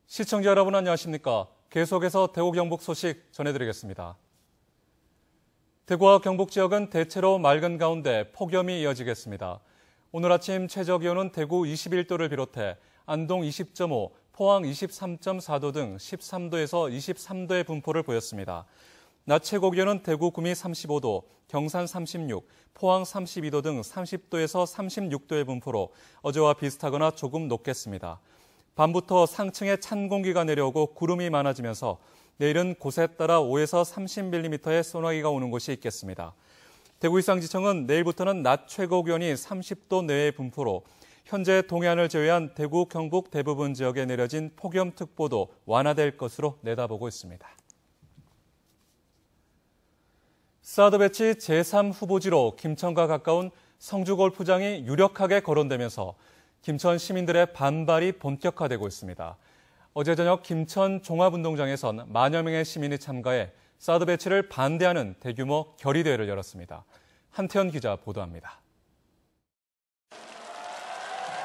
시청자 여러분 안녕하십니까? 계속해서 대구 경북 소식 전해드리겠습니다. 대구와 경북 지역은 대체로 맑은 가운데 폭염이 이어지겠습니다. 오늘 아침 최저 기온은 대구 21도를 비롯해 안동 20.5, 포항 23.4도 등 13도에서 23도의 분포를 보였습니다. 낮 최고 기온은 대구 구미 35도, 경산 36, 포항 32도 등 30도에서 36도의 분포로 어제와 비슷하거나 조금 높겠습니다. 밤부터 상층에 찬 공기가 내려오고 구름이 많아지면서 내일은 곳에 따라 5에서 30mm의 소나기가 오는 곳이 있겠습니다. 대구이상지청은 내일부터는 낮 최고 기온이 30도 내외의 분포로 현재 동해안을 제외한 대구, 경북 대부분 지역에 내려진 폭염특보도 완화될 것으로 내다보고 있습니다. 사드 배치 제3후보지로 김천과 가까운 성주골프장이 유력하게 거론되면서 김천 시민들의 반발이 본격화되고 있습니다. 어제 저녁 김천 종합운동장에선 만여 명의 시민이 참가해 사드 배치를 반대하는 대규모 결의대회를 열었습니다. 한태현 기자 보도합니다.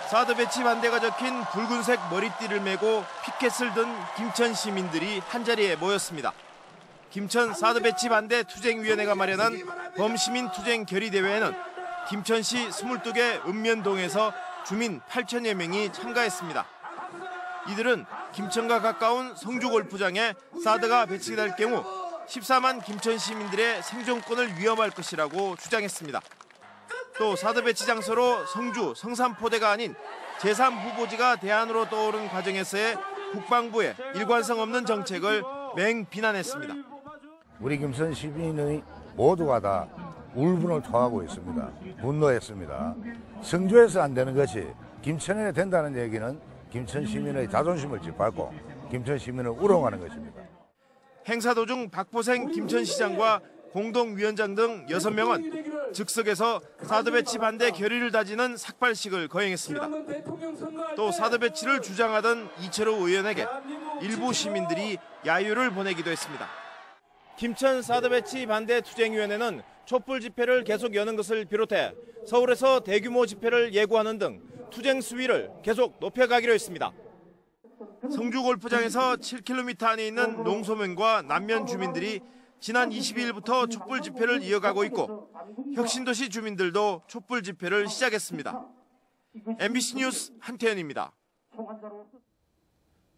사드 배치 반대가 적힌 붉은색 머리띠를 메고 피켓을 든 김천 시민들이 한자리에 모였습니다. 김천 사드 배치 반대 투쟁위원회가 마련한 범시민 투쟁 결의대회에는 김천시 22개 읍면동에서 주민 8천여 명이 참가했습니다. 이들은 김천과 가까운 성주골프장에 사드가 배치될 경우 14만 김천 시민들의 생존권을 위협할 것이라고 주장했습니다. 또 사드 배치 장소로 성주, 성산포대가 아닌 제3후보지가 대안으로 떠오른 과정에서의 국방부의 일관성 없는 정책을 맹비난했습니다. 우리 김천 시민의 모두가 다 울분을 토하고 있습니다. 분노했습니다. 성주에서 안 되는 것이 김천에 된다는 얘기는 김천 시민의 자존심을 짓밟고 김천 시민을 우롱하는 것입니다. 행사 도중 박보생 김천시장과 공동위원장 등 6명은 즉석에서 사드 배치 반대 결의를 다지는 삭발식을 거행했습니다. 또 사드 배치를 주장하던 이철호 의원에게 일부 시민들이 야유를 보내기도 했습니다. 김천 사드 배치 반대 투쟁위원회는 촛불 집회를 계속 여는 것을 비롯해 서울에서 대규모 집회를 예고하는 등 투쟁 수위를 계속 높여가기로 했습니다. 성주 골프장에서 7km 안에 있는 농소면과 남면 주민들이 지난 22일부터 촛불 집회를 이어가고 있고 혁신도시 주민들도 촛불 집회를 시작했습니다. MBC 뉴스 한태현입니다.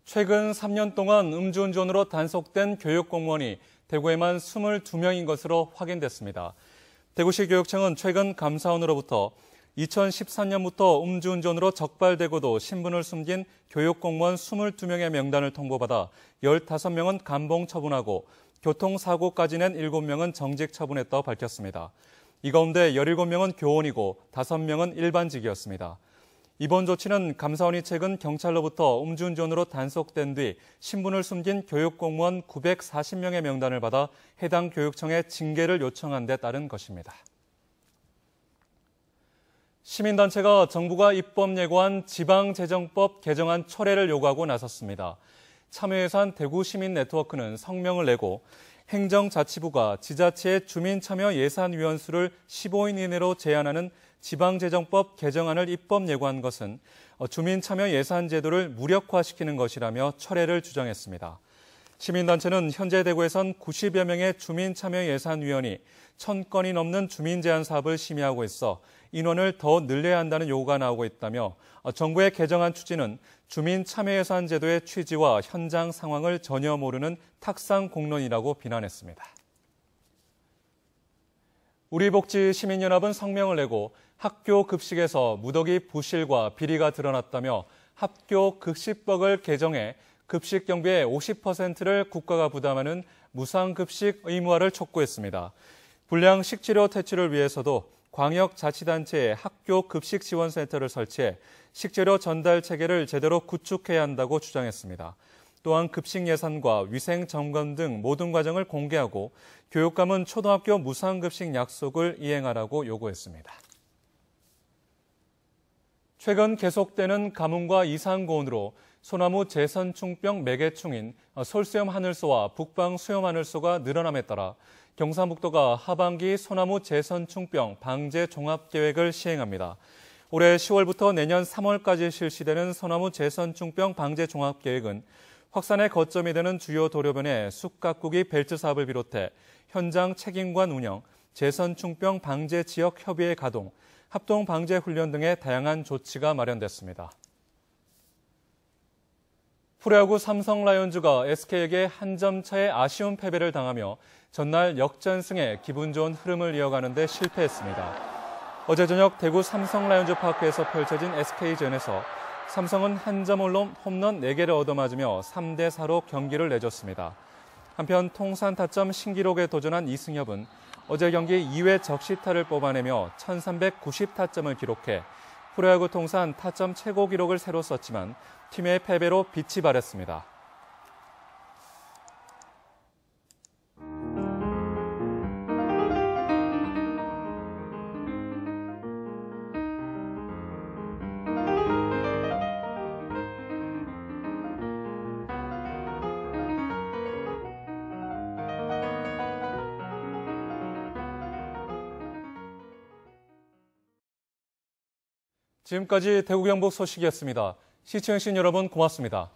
최근 3년 동안 음주운전으로 단속된 교육공무원이 대구에만 22명인 것으로 확인됐습니다. 대구시 교육청은 최근 감사원으로부터 2013년부터 음주운전으로 적발되고도 신분을 숨긴 교육공무원 22명의 명단을 통보받아 15명은 감봉 처분하고 교통사고까지 낸 7명은 정직 처분했다고 밝혔습니다. 이 가운데 17명은 교원이고 5명은 일반직이었습니다. 이번 조치는 감사원이 최근 경찰로부터 음주운전으로 단속된 뒤 신분을 숨긴 교육공무원 940명의 명단을 받아 해당 교육청에 징계를 요청한 데 따른 것입니다. 시민단체가 정부가 입법 예고한 지방재정법 개정안 철회를 요구하고 나섰습니다. 참여예산 대구시민네트워크는 성명을 내고 행정자치부가 지자체의 주민참여 예산위원 수를 15인 이내로 제한하는 지방재정법 개정안을 입법 예고한 것은 주민참여 예산 제도를 무력화시키는 것이라며 철회를 주장했습니다. 시민단체는 현재 대구에선 90여 명의 주민참여예산위원이 1,000건이 넘는 주민제한 사업을 심의하고 있어 인원을 더 늘려야 한다는 요구가 나오고 있다며 정부의 개정안 추진은 주민참여예산 제도의 취지와 현장 상황을 전혀 모르는 탁상공론이라고 비난했습니다. 우리복지시민연합은 성명을 내고 학교 급식에서 무더기 부실과 비리가 드러났다며 학교 급식법을 개정해 급식 경비의 50%를 국가가 부담하는 무상급식 의무화를 촉구했습니다. 불량 식재료 퇴치를 위해서도 광역자치단체에 학교 급식지원센터를 설치해 식재료 전달 체계를 제대로 구축해야 한다고 주장했습니다. 또한 급식 예산과 위생 점검 등 모든 과정을 공개하고 교육감은 초등학교 무상급식 약속을 이행하라고 요구했습니다. 최근 계속되는 가뭄과 이상고온으로 소나무 제선충병 매개충인 솔수염 하늘소와 북방 수염 하늘소가 늘어남에 따라 경상북도가 하반기 소나무 제선충병 방제 종합계획을 시행합니다. 올해 10월부터 내년 3월까지 실시되는 소나무 제선충병 방제 종합계획은 확산의 거점이 되는 주요 도로변의 숲가꾸기 벨트 사업을 비롯해 현장 책임관 운영, 제선충병 방제 지역 협의회 가동, 합동 방제 훈련 등의 다양한 조치가 마련됐습니다. 프로야구 삼성 라이온즈가 SK에게 한 점 차의 아쉬운 패배를 당하며 전날 역전승에 기분 좋은 흐름을 이어가는 데 실패했습니다. 어제 저녁 대구 삼성 라이온즈 파크에서 펼쳐진 SK전에서 삼성은 한 점 홀로 홈런 4개를 얻어맞으며 3대4로 경기를 내줬습니다. 한편 통산 타점 신기록에 도전한 이승엽은 어제 경기 2회 적시타를 뽑아내며 1390타점을 기록해 프로야구 통산 타점 최고 기록을 새로 썼지만 팀의 패배로 빛이 발했습니다. 지금까지 대구 경북 소식이었습니다. 시청해주신 여러분 고맙습니다.